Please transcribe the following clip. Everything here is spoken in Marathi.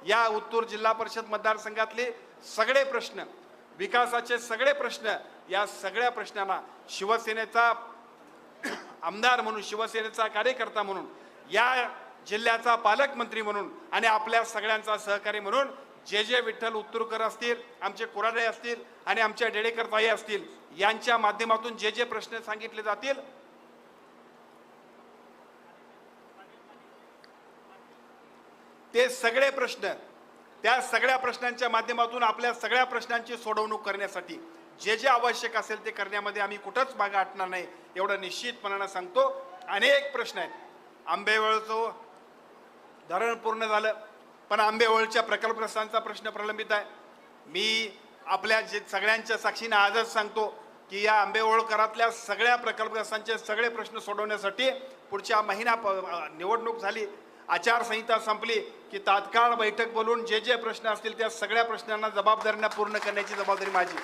या उत्तूर जिल्हा परिषद मतदारसंघातले सगळे प्रश्न, विकासाचे सगळे प्रश्न, या सगळ्या प्रश्नांना शिवसेनेचा आमदार म्हणून, शिवसेनेचा कार्यकर्ता म्हणून, या जिल्ह्याचा पालकमंत्री म्हणून आणि आपल्या सगळ्यांचा सहकारी म्हणून जे विठ्ठल उत्तूरकर असतील, आमचे कुराडे असतील आणि आमच्या डेडेकर ताई असतील, यांच्या माध्यमातून जे प्रश्न सांगितले जातील ते सगळे प्रश्न, त्या सगळ्या प्रश्नांच्या माध्यमातून आपल्या सगळ्या प्रश्नांची सोडवणूक करण्यासाठी जे आवश्यक असेल ते करण्यामध्ये आम्ही कुठंच मागे हटणार नाही, एवढं निश्चितपणाने सांगतो. अनेक प्रश्न आहेत. आंबेवळचं धरण पूर्ण झालं, पण आंबेवळच्या प्रकल्पग्रस्तांचा प्रश्न प्रलंबित आहे. मी आपल्या सगळ्यांच्या साक्षीने आजच सांगतो की या आंबेवळकरातल्या सगळ्या प्रकल्पग्रस्तांचे सगळे प्रश्न सोडवण्यासाठी पुढच्या महिना निवडणूक झाली, आचारसंहिता संपली की तात्काळ बैठक बोलून जे प्रश्न असतील त्या सगळ्या प्रश्नांना जबाबदारीने पूर्ण करण्याची जबाबदारी माझी.